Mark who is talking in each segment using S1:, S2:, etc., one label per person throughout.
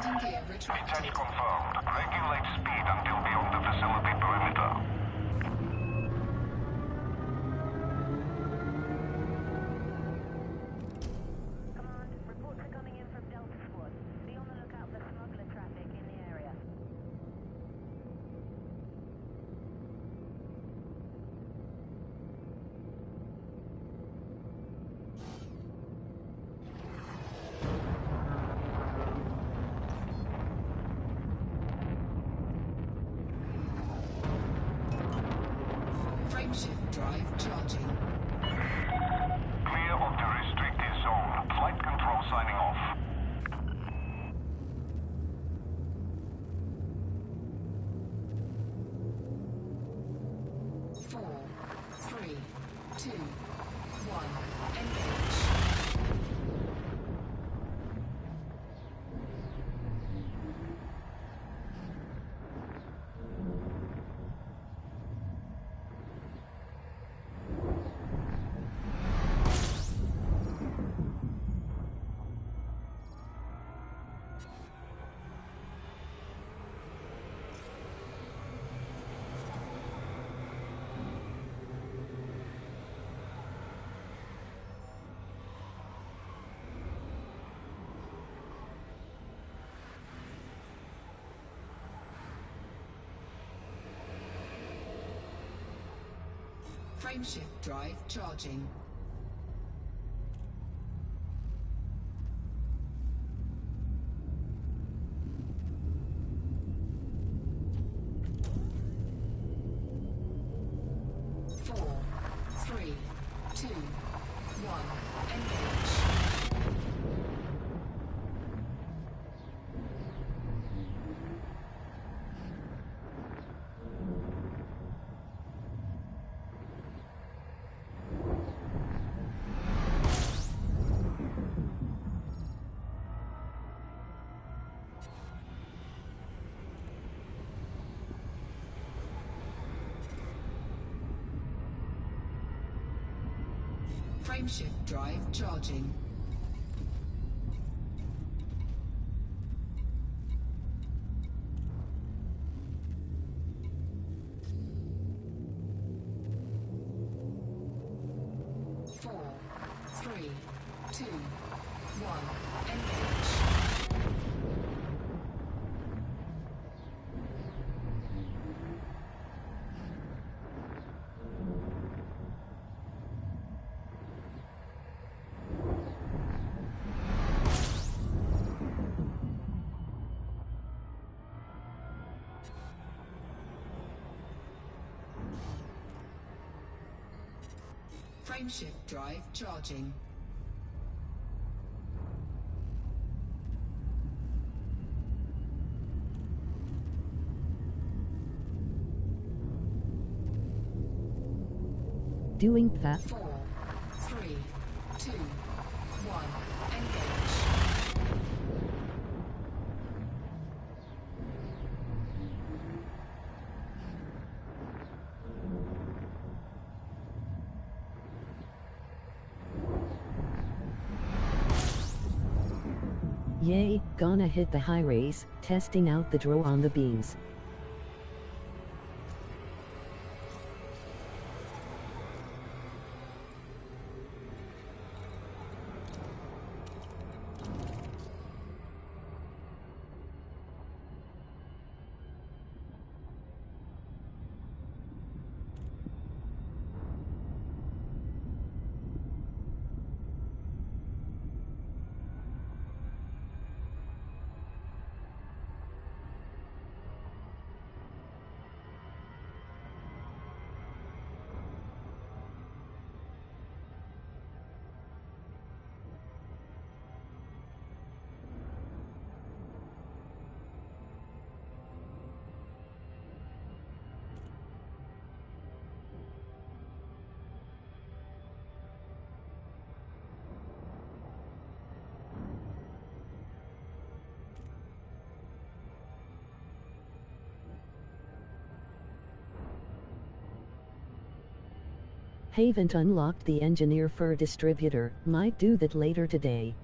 S1: Landing gear retracted.
S2: Intent confirmed. Regulate speed until beyond the facility perimeter.
S3: Command, reports are coming in from Delta Squad. Be on the lookout for smuggler traffic in the area.
S1: Frameshift drive charging.
S2: Clear of the restricted zone. Flight control signing off.
S1: Four, three, two, one. Engage. Frameshift drive charging. Four, three, two, one. Engage. Frameshift drive charging. Four, three, two, one. Engage. Frameshift drive charging.
S4: Doing that.
S1: Four, three, two, one. Engage.
S4: Yay, gonna hit the high race, testing out the draw on the beams. Haven't unlocked the engineer fur distributor, might do that later today.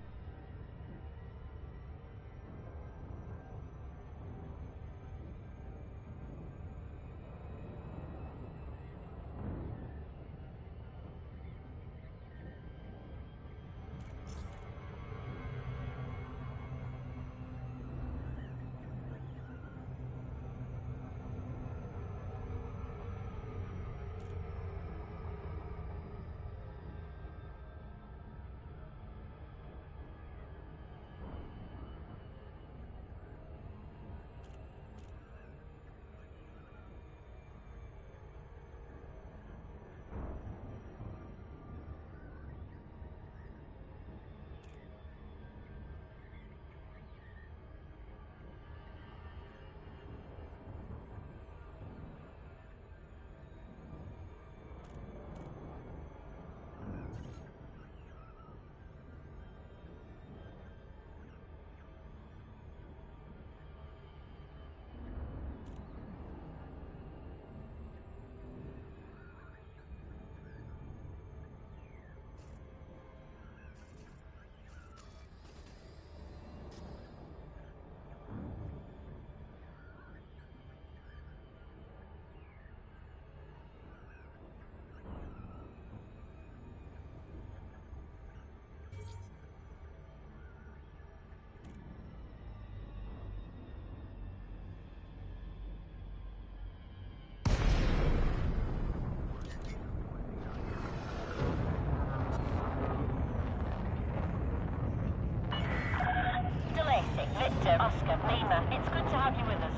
S3: Lima, it's good to have you with us.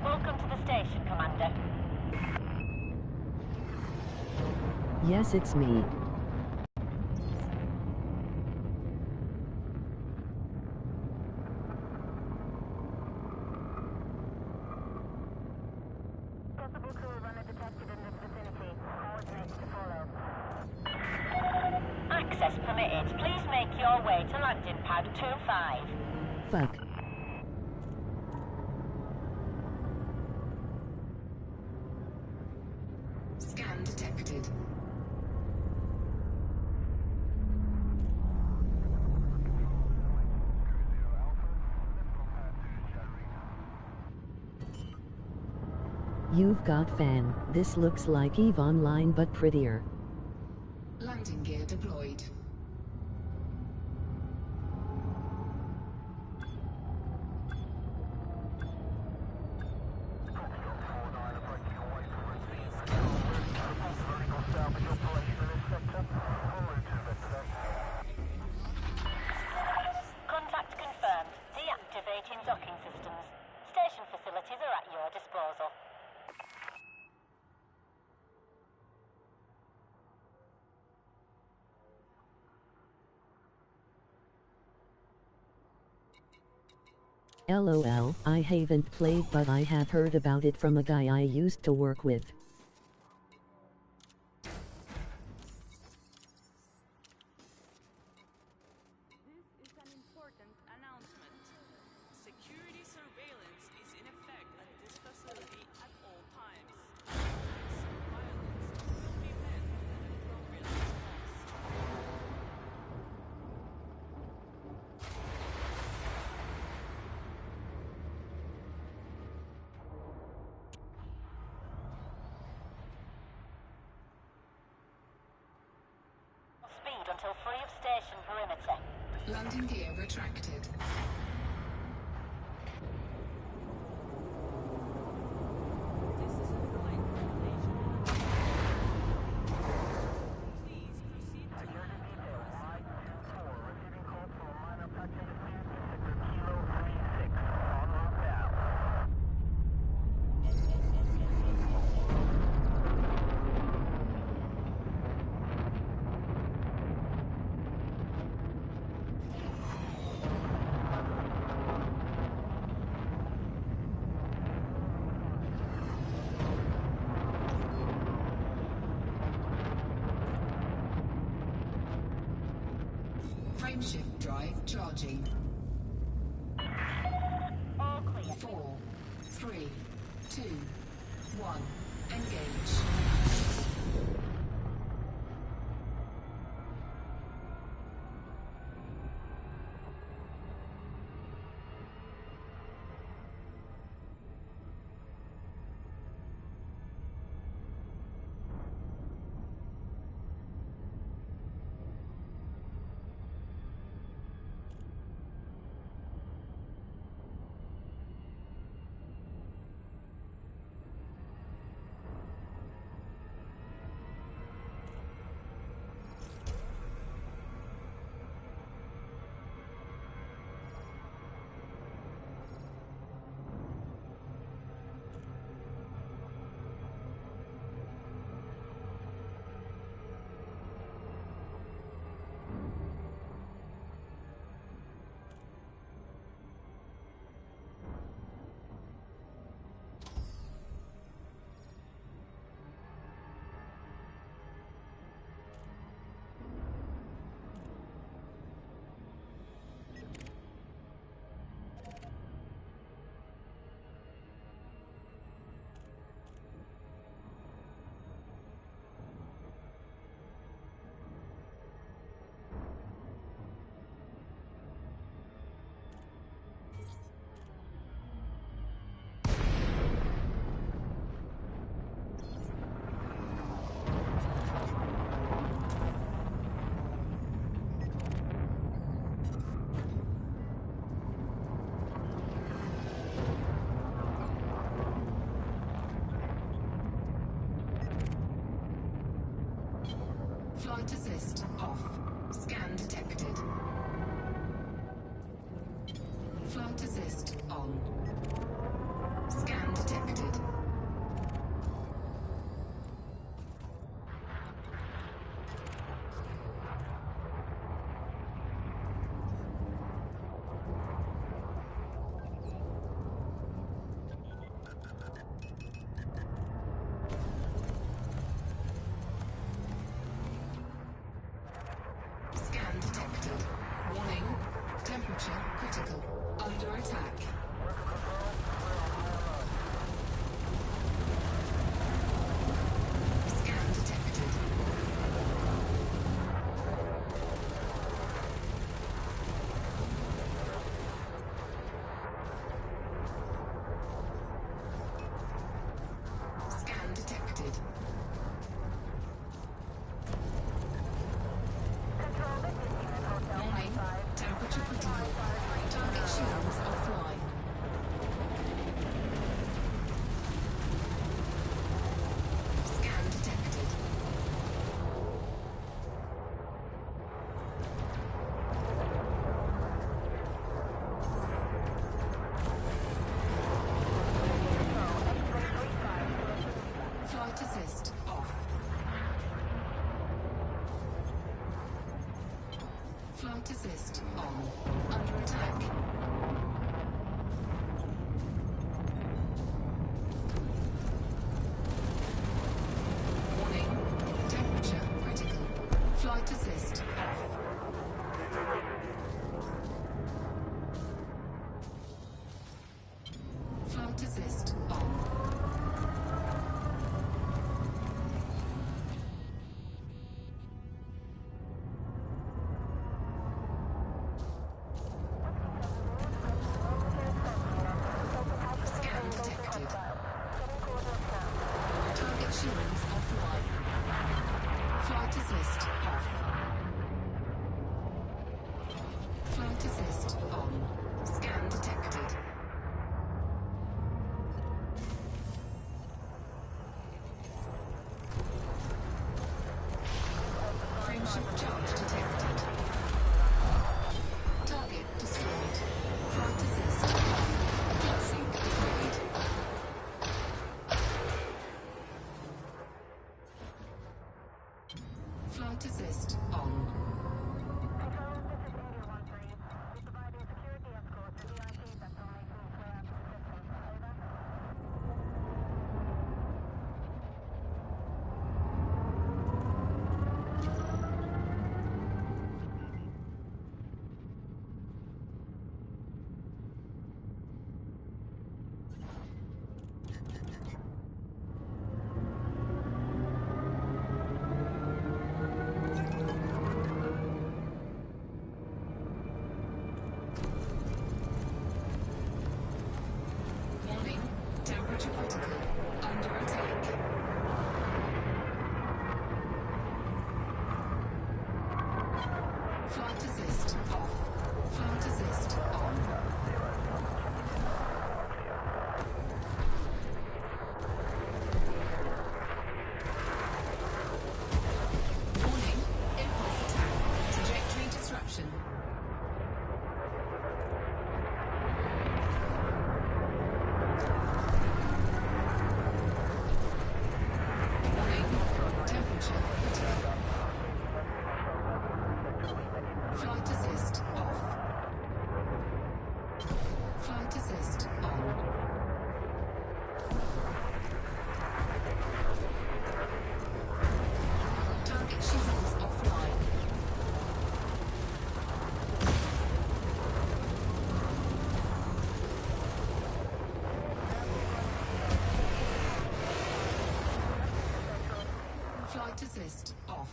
S3: Welcome to the station, Commander.
S4: Yes, it's me.
S3: Possible crew runner detected in this vicinity. Coordinates to follow. Access permitted. Please make your way to landing pad 25.
S4: Fuck.
S1: Scan detected.
S4: You've got fan. This looks like EVE Online but prettier.
S1: Landing gear deployed.
S3: Contact confirmed. Deactivating docking systems. Station facilities are at your disposal.
S4: LOL, I haven't played but I have heard about it from a guy I used to work with.
S5: This is an important announcement. Security surveillance is in effect at this facility at all times. Acts of violence will be met with an appropriate response.
S3: Speed until free of station perimeter.
S1: Landing gear retracted.
S5: This is a flight regulation. Please proceed to land on
S3: Receiving calls from a minor packing dispute in sector Kilo 36. En route now.
S1: Frameshift drive charging.
S3: All clear.
S1: 4, 3, 2, 1. Engage. Flight assist off. Scan detected. Flight assist on. Scan detected. Scan detected. Warning. Temperature critical. Under attack. Scan detected. Scan detected. Warning. Temperature critical. Target shields offline. Scan detected. Flight assist off. Flight assist on. Under attack. Warning. Temperature critical. Flight assist off. Flight assist on. Scan detected. Target shields offline. Flight assist off. Flight assist on. Scan detected. Frameshift charge detected. Target destroyed. Flight assist off. Heatsink deployed. Flight assist on. Warning. Temperature critical. Under attack. Flight assist off. Flight assist on. Warning. Impulse attack. Trajectory disruption. Warning. Temperature critical. Flight assist off. Flight assist on. Target shields offline. Flight assist off.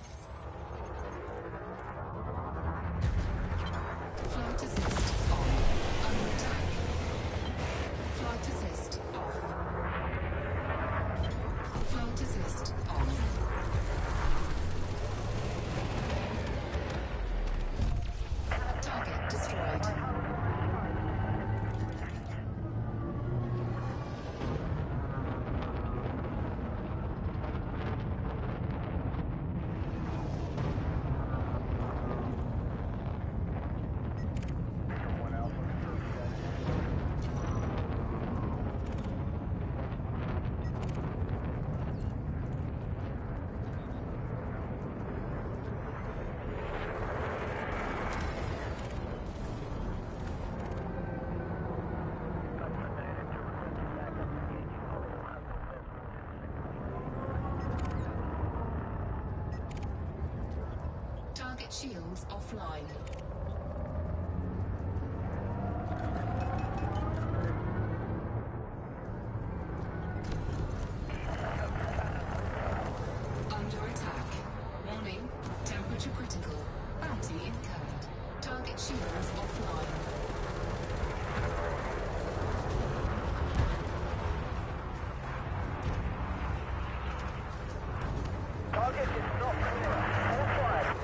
S1: Flight assist on. Under attack. Flight assist off. Flight assist on. Target destroyed. Target shields offline. Under attack. Warning. Temperature critical. Bounty incurred. Target shields offline.
S3: Target is not clear. All fire.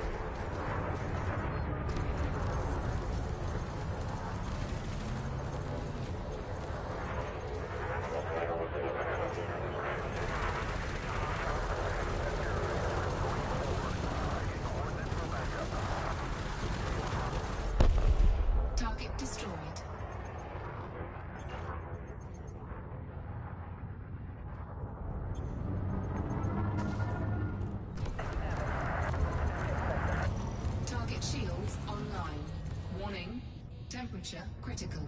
S1: Target destroyed. Target shields online. Warning. Temperature critical.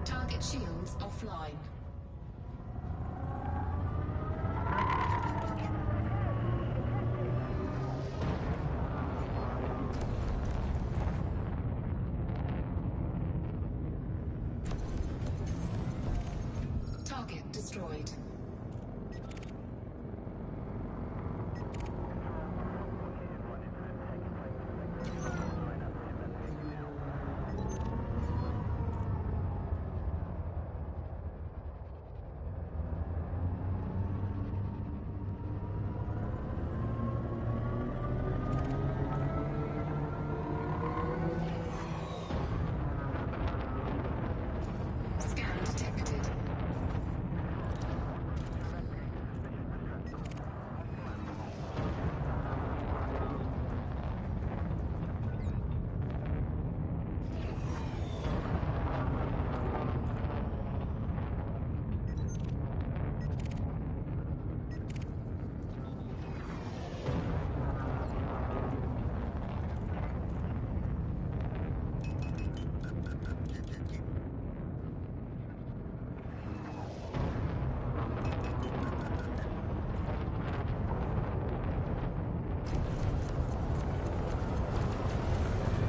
S1: Target shields offline. Target destroyed. Scan detected.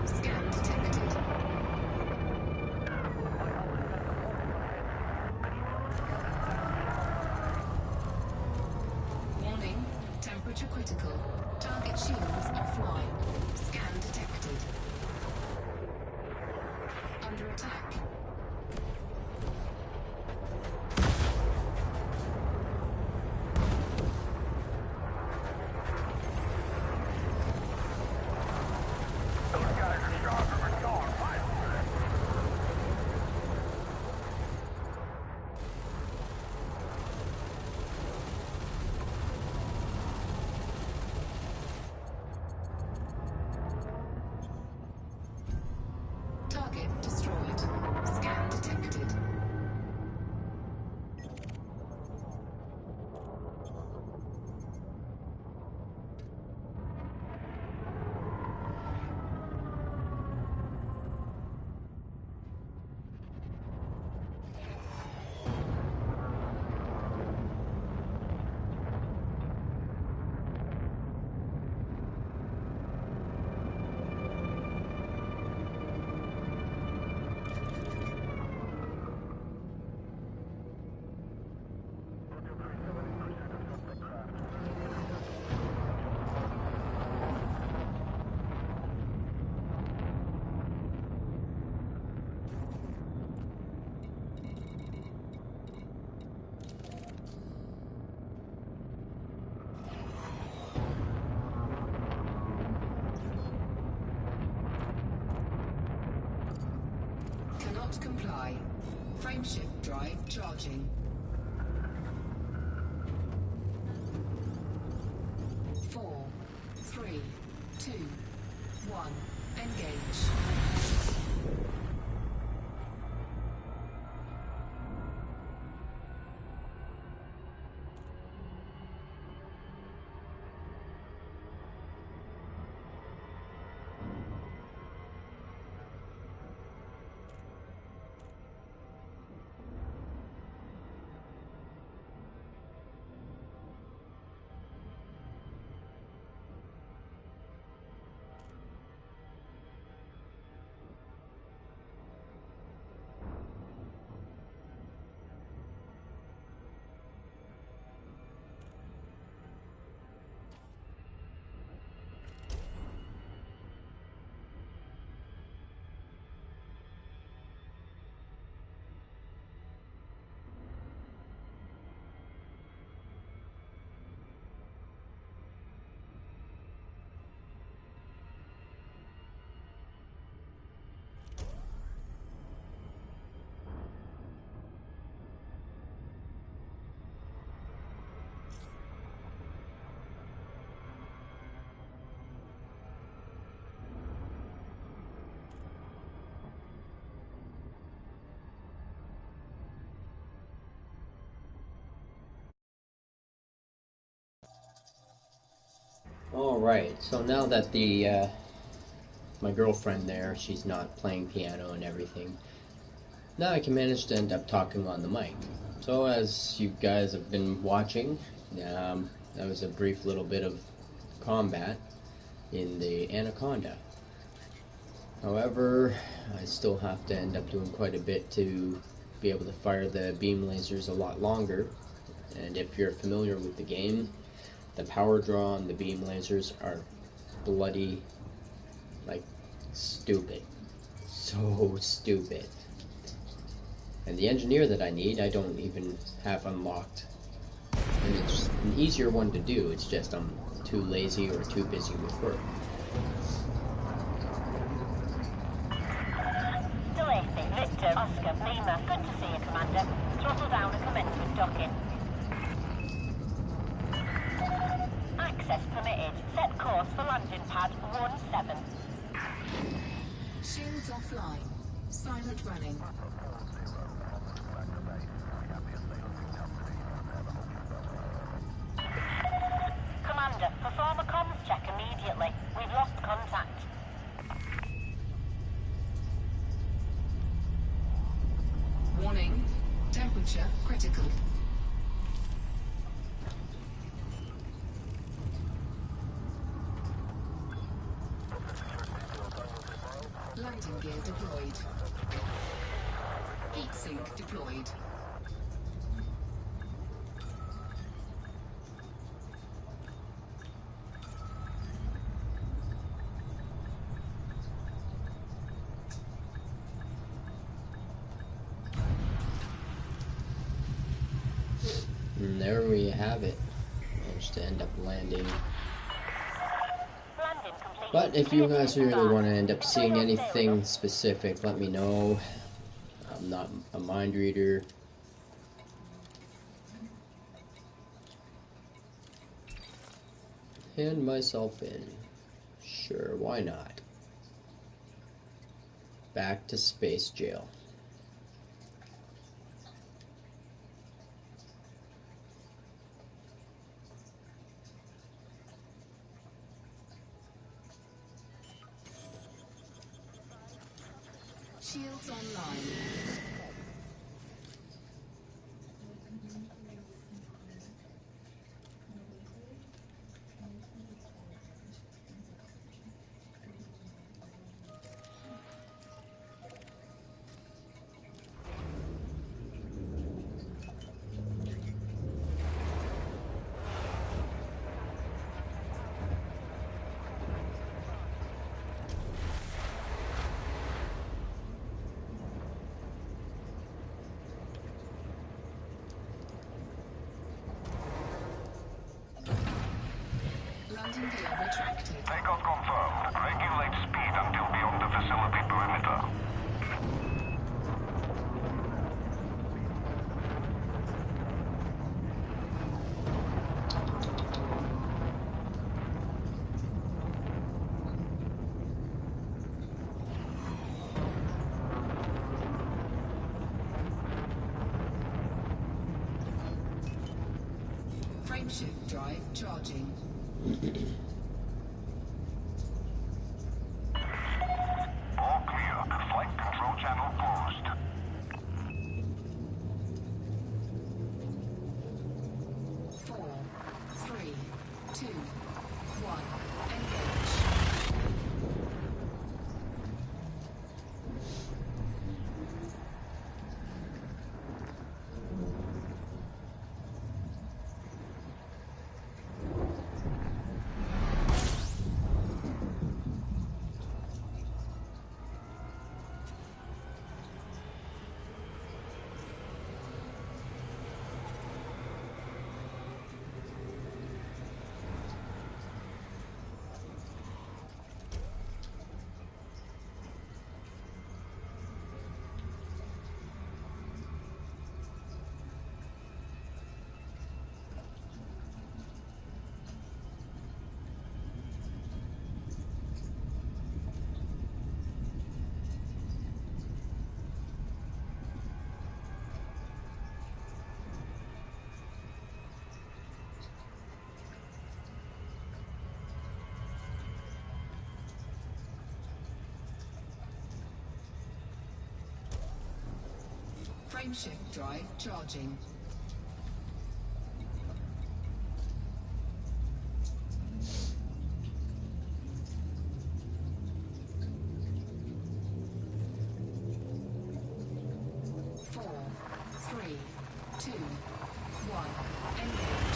S1: Scan detected. Warning. Temperature critical. Target shields offline. Scan detected. Under attack.
S3: Those guys are sharper than dog fight.
S1: Target destroyed. Scan detected. Cannot comply. Frameshift drive charging. 4, 3, 2, 1. Engage.
S6: Alright, so now that the my girlfriend there, she's not playing piano and everything, now I can manage to end up talking on the mic. So as you guys have been watching, that was a brief little bit of combat in the anaconda. However, I still have to end up doing quite a bit to be able to fire the beam lasers a lot longer. And if you're familiar with the game, the power draw on the beam lasers are bloody, like, stupid. So stupid. And the engineer that I need, I don't even have unlocked. And it's an easier one to do, it's just I'm too lazy or too busy with work.
S3: Delacey, Victor, Oscar, Lima. Good to see you, Commander. Throttle down and commence with docking. Access permitted. Set course for landing pad 17.
S1: Shields offline. Silent running.
S3: Commander, perform a comms check immediately. We've lost contact.
S1: Warning. Temperature critical. Landing gear deployed. Heat sink deployed.
S6: And there we have it. Managed to end up landing.
S3: Landing complete.
S6: But if you guys really want to end up seeing anything specific, let me know. I'm not a mind reader. Hand myself in. Sure, why not? Back to space jail.
S1: Shields online. Landing gear retracted.
S2: Takeoff confirmed. Regulate speed until beyond the facility perimeter.
S1: Frameshift drive charging.
S2: All clear. Flight control channel closed.
S1: Four, three, two, one. Engage. Frameshift drive charging. Four, three, two, one, engage.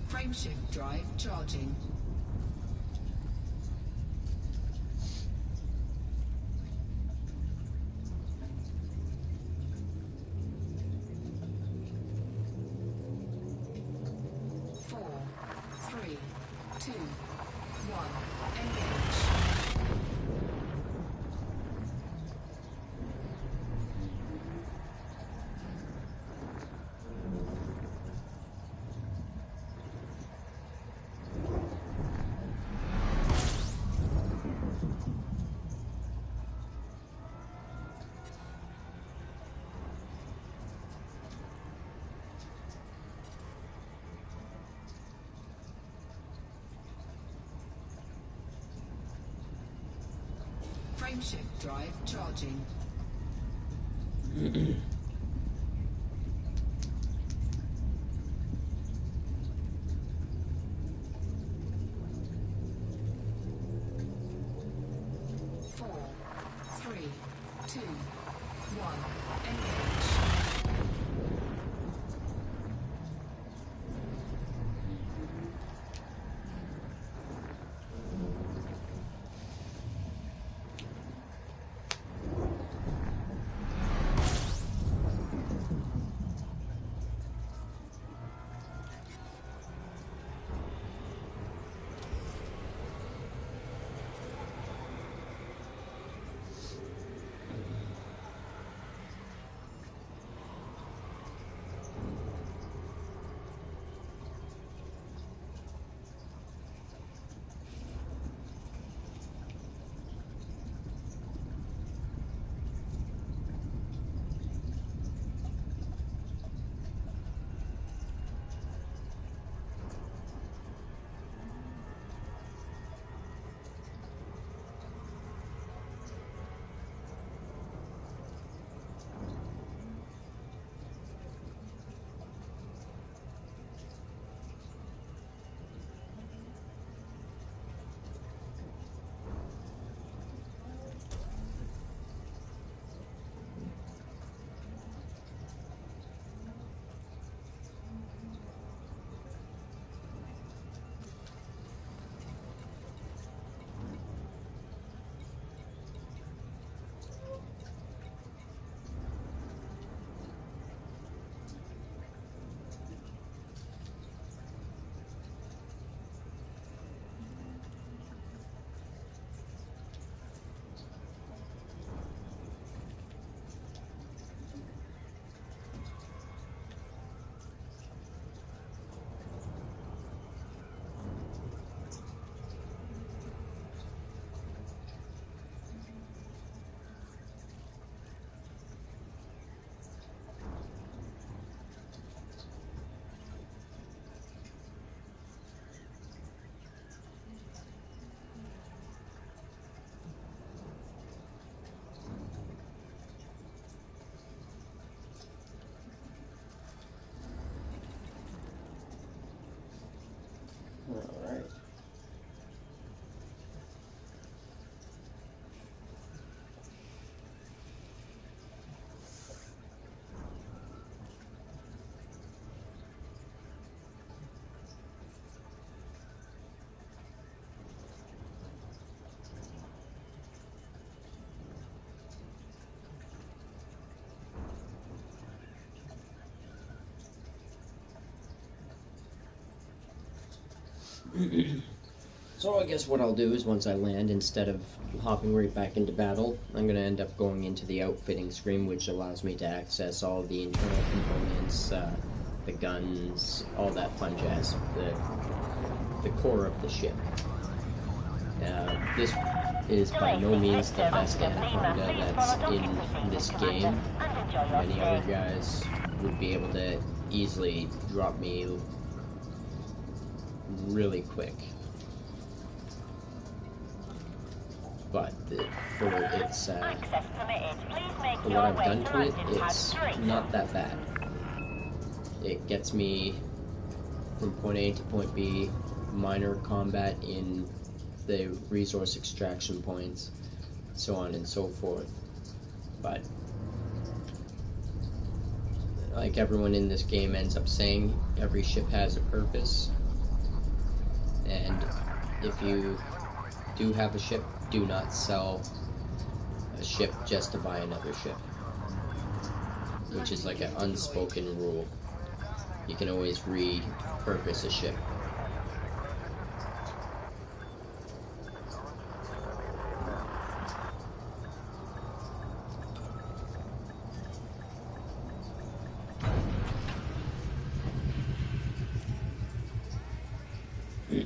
S1: Frameshift drive charging. Four, three, two, one, engage. Frameshift drive charging. Four, three, two, one, engage.
S6: Alright. So I guess what I'll do is once I land, instead of hopping right back into battle, I'm going to end up going into the outfitting screen, which allows me to access all the internal components, the guns, all that fun jazz, the core of the ship. This is by no means the best anaconda that's in this game. Many other guys would be able to easily drop me really quick. But for what I've done to it, it's not that bad. It gets me from point A to point B, minor combat in the resource extraction points, so on and so forth. But like everyone in this game ends up saying, every ship has a purpose, and if you do have a ship, do not sell a ship just to buy another ship, which is like an unspoken rule. You can always repurpose a ship.
S3: You're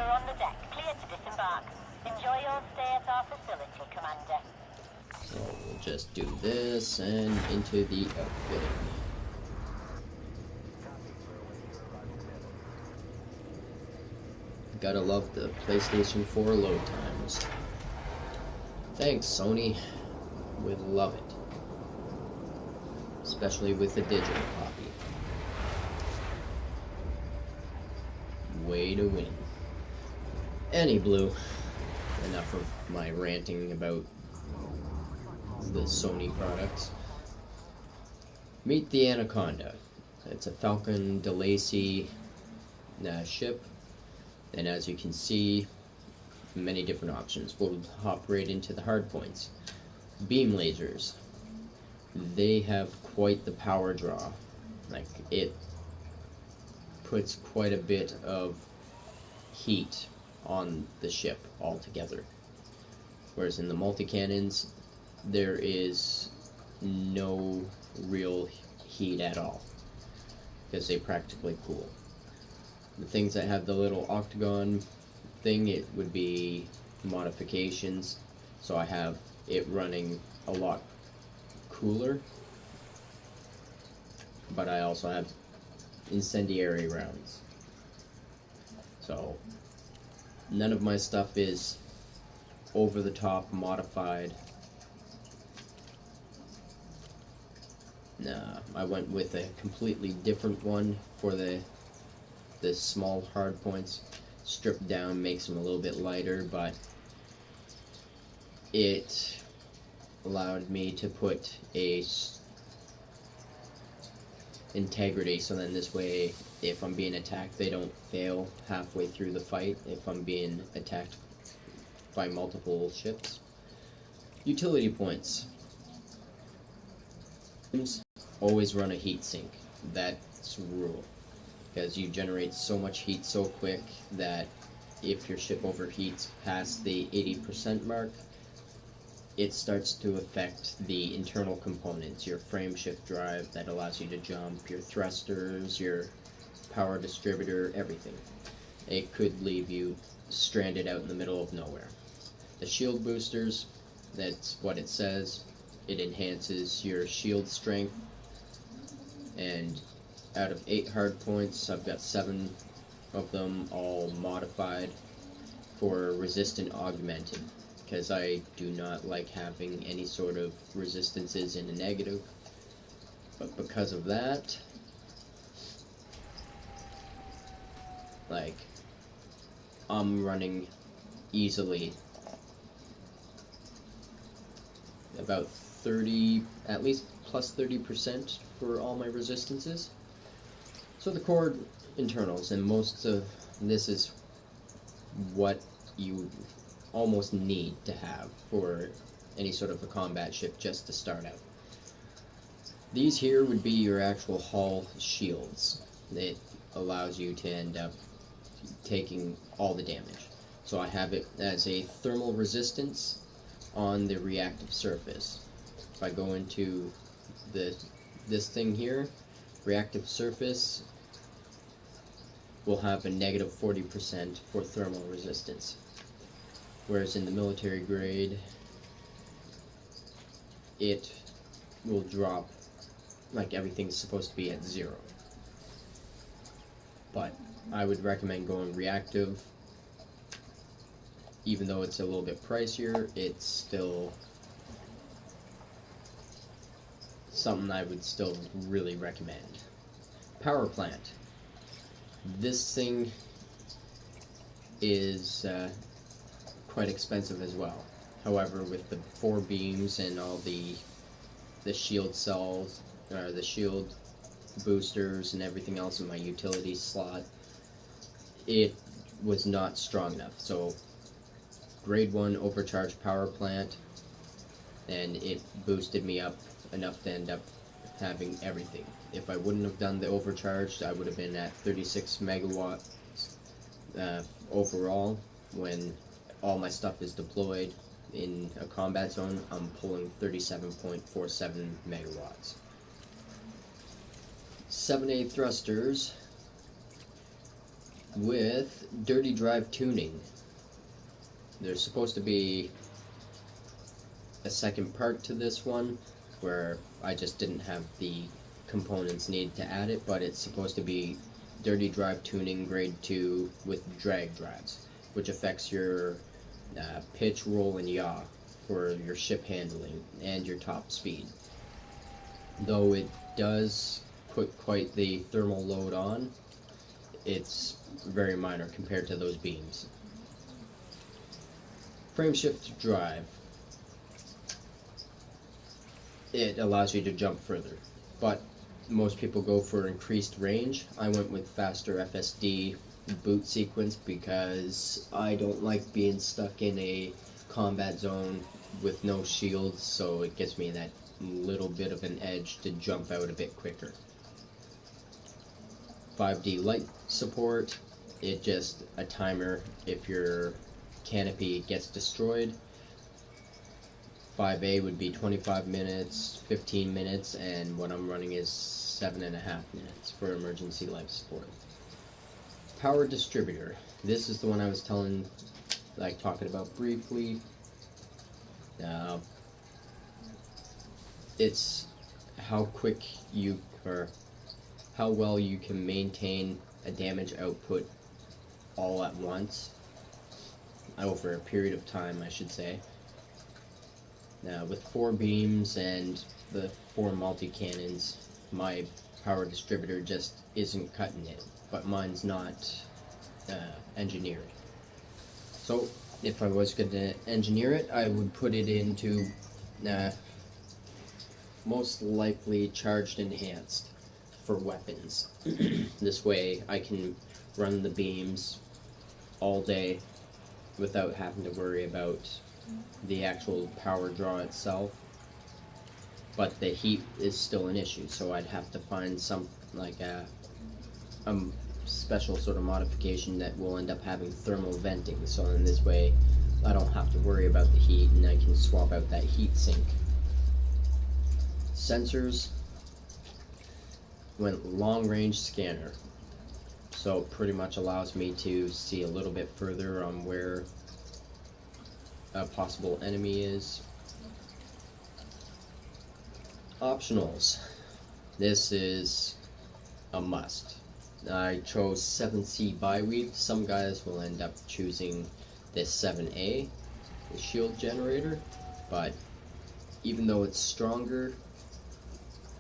S3: on the deck, clear to disembark. Enjoy your stay at our facility, Commander.
S6: So we'll just do this and into the outfitting. Gotta love the PlayStation 4 load times. Thanks, Sony. Would love it. Especially with the digital copy. Way to win. Any blue. Enough of my ranting about the Sony products. Meet the Anaconda. It's a Falcon DeLacy ship, and as you can see, many different options. We'll hop right into the hard points. Beam lasers. They have quite the power draw. Like, it puts quite a bit of heat on the ship altogether. Whereas in the multi-cannons, there is no real heat at all, because they practically cool. The things that have the little octagon thing, it would be modifications. So I have it running a lot cooler, but I also have incendiary rounds. So none of my stuff is over the top modified. Nah, I went with a completely different one for the small hard points. Stripped down makes them a little bit lighter, but it allowed me to put a integrity, so then this way, if I'm being attacked, they don't fail halfway through the fight if I'm being attacked by multiple ships. Utility points. Always run a heat sink. That's a rule, because you generate so much heat so quick that if your ship overheats past the 80% mark, it starts to affect the internal components, your frame shift drive that allows you to jump, your thrusters, your power distributor, everything. It could leave you stranded out in the middle of nowhere. The shield boosters, that's what it says. It enhances your shield strength, and out of 8 hard points, I've got 7 of them all modified for resistant augmented, because I do not like having any sort of resistances in a negative. But because of that, like, I'm running easily about 30, at least plus 30% for all my resistances. So the core internals, and most of this is what you almost need to have for any sort of a combat ship just to start out. These here would be your actual hull shields. It allows you to end up taking all the damage. So I have it as a thermal resistance on the reactive surface. If I go into the this thing here, reactive surface, will have a negative 40% for thermal resistance. Whereas in the military grade, it will drop, like everything's supposed to be at 0. But I would recommend going reactive. Even though it's a little bit pricier, it's still something I would still really recommend. Power plant. This thing is quite expensive as well. However, with the 4 beams and all the shield cells, the shield boosters and everything else in my utility slot, it was not strong enough. So grade 1 overcharged power plant, and it boosted me up enough to end up having everything. If I wouldn't have done the overcharged, I would have been at 36 megawatts overall. When all my stuff is deployed in a combat zone, I'm pulling 37.47 megawatts. 7A thrusters with dirty drive tuning. There's supposed to be a second part to this one where I just didn't have the components needed to add it, but it's supposed to be dirty drive tuning grade 2 with drag drives, which affects your pitch, roll, and yaw for your ship handling and your top speed. Though it does put quite the thermal load on, it's very minor compared to those beams. Frame shift drive. It allows you to jump further, but most people go for increased range. I went with faster FSD boot sequence because I don't like being stuck in a combat zone with no shields, so it gives me that little bit of an edge to jump out a bit quicker. 5D light support, it just a timer if your canopy gets destroyed. 5A would be 25 minutes, 15 minutes, and what I'm running is 7.5 minutes for emergency life support. Power distributor. This is the one I was talking about briefly. It's how quick you, or how well you can maintain a damage output all at once, over a period of time, I should say. With 4 beams and the 4 multi-cannons, my power distributor just isn't cutting it, but mine's not engineered. So if I was going to engineer it, I would put it into most likely charged enhanced for weapons. This way I can run the beams all day without having to worry about the actual power draw itself, but the heat is still an issue, so I'd have to find some a special sort of modification that will end up having thermal venting, so in this way I don't have to worry about the heat and I can swap out that heat sink. Sensors went long range scanner, so it pretty much allows me to see a little bit further on where a possible enemy is. Optionals. This is a must. I chose 7C Biweave. Some guys will end up choosing this 7A, the shield generator, but even though it's stronger,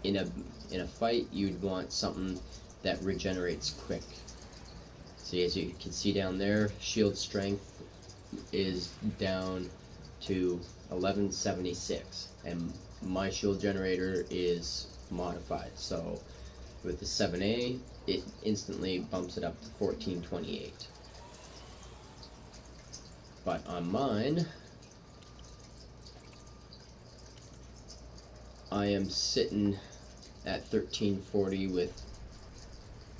S6: in a fight you'd want something that regenerates quick. See, as you can see down there, shield strength is down to 1176, and my shield generator is modified, so with the 7A it instantly bumps it up to 1428. But on mine, I am sitting at 1340 with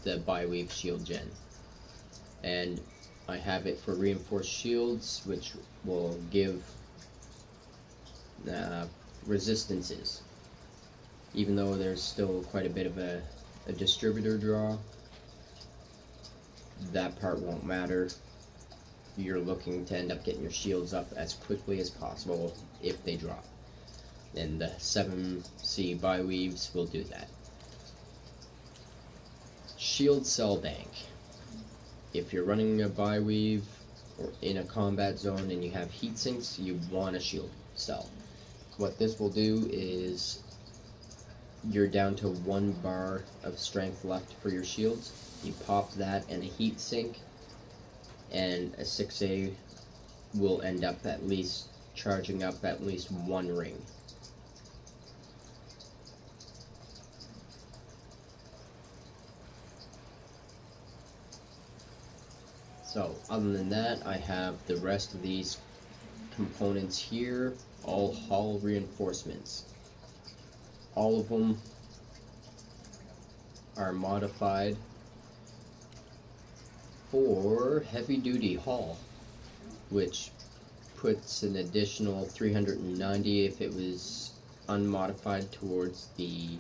S6: the Biweave shield gen, and I have it for reinforced shields, which will give resistances. even though there's still quite a bit of a distributor draw, that part won't matter. You're looking to end up getting your shields up as quickly as possible if they drop. And the 7C Byweaves will do that. Shield Cell Bank. If you're running a Byweave or in a combat zone and you have heat sinks, you want a shield cell. What this will do is you're down to 1 bar of strength left for your shields. You pop that and a heat sink, and a 6A will end up at least charging up at least 1 ring. So other than that, I have the rest of these components here, all hull reinforcements. All of them are modified for heavy duty hull, which puts an additional 390 if it was unmodified towards the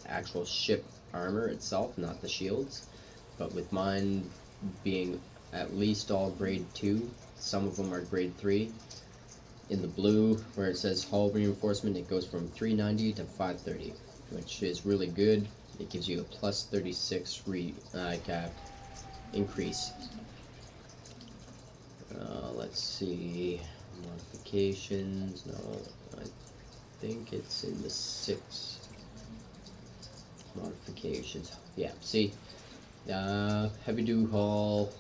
S6: actual ship armor itself, not the shields. But with mine being at least all grade 2, some of them are grade 3. In the blue, where it says hull reinforcement, it goes from 390 to 530, which is really good. It gives you a plus 36 increase. Let's see, modifications. No, I think it's in the 6 modifications. Yeah, see, heavy duty hull,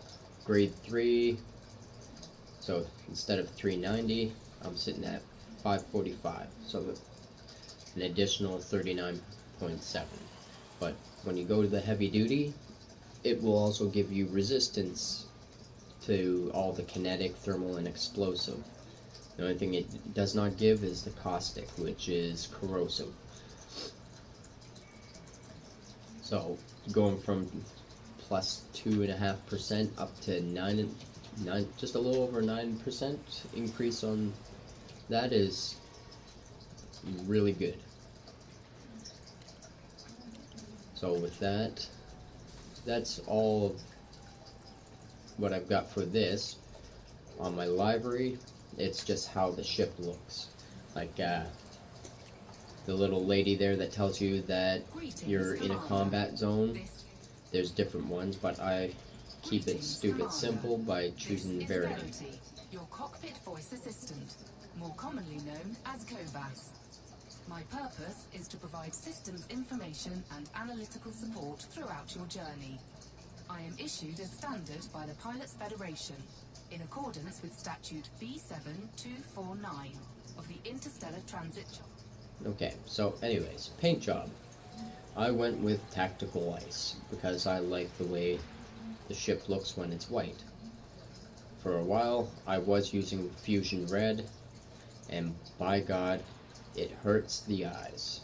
S6: grade 3. So instead of 390, I'm sitting at 545. So an additional 39.7. But when you go to the heavy duty, it will also give you resistance to all the kinetic, thermal, and explosive. The only thing it does not give is the caustic, which is corrosive. So going from plus 2.5% up to 9, just a little over 9% increase on that is really good. So with that, that's all of what I've got for this. On my livery, it's just how the ship looks. Like the little lady there that tells you that you're in a combat zone. There's different ones, but I keep it stupid simple by choosing Verity.
S1: Your cockpit voice assistant, more commonly known as COVAS. My purpose is to provide systems information and analytical support throughout your journey. I am issued as standard by the Pilots Federation, in accordance with Statute B7249 of the Interstellar Transit.
S6: Okay, so anyways, paint job. I went with Tactical Ice because I like the way the ship looks when it's white. For a while, I was using Fusion Red, and by God, it hurts the eyes.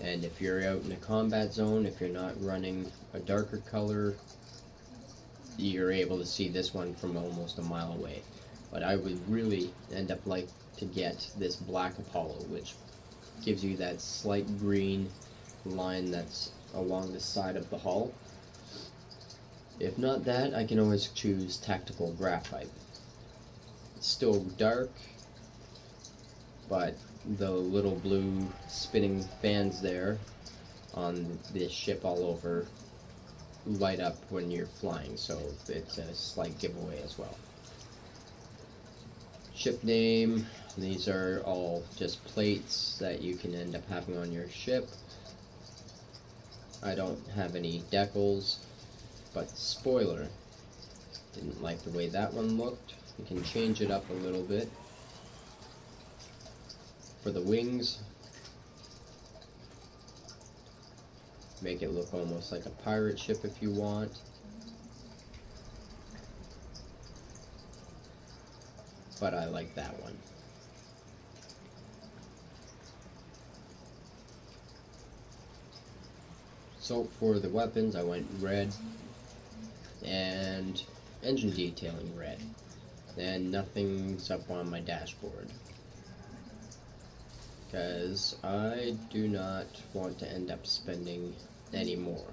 S6: And if you're out in a combat zone, if you're not running a darker color, you're able to see this one from almost a mile away. But I would really end up like to get this Black Apollo, which gives you that slight green line that's along the side of the hull. If not that, I can always choose Tactical Graphite. It's still dark, but the little blue spinning fans there on this ship all over light up when you're flying, so it's a slight giveaway as well. Ship name, these are all just plates that you can end up having on your ship. I don't have any decals, but spoiler, didn't like the way that one looked. You can change it up a little bit. For the wings, make it look almost like a pirate ship if you want. But I like that one. So for the weapons, I went red and engine detailing red. And nothing's up on my dashboard. because I do not want to end up spending any more.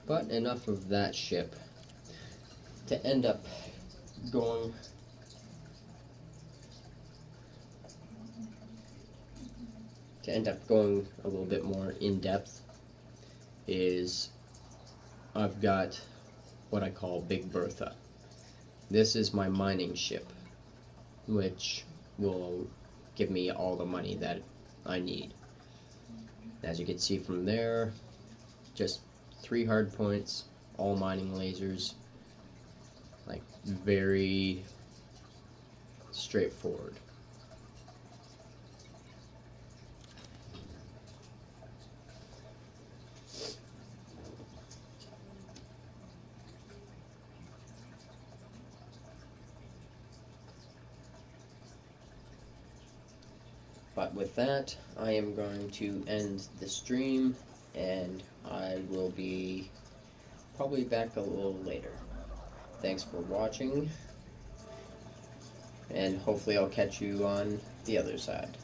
S6: But enough of that ship. To end up going a little bit more in depth is I've got what I call Big Bertha. This is my mining ship, which will give me all the money that I need. As you can see from there, just 3 hard points, all mining lasers, like very straightforward. But with that, I am going to end the stream, and I will be probably back a little later. Thanks for watching, and hopefully I'll catch you on the other side.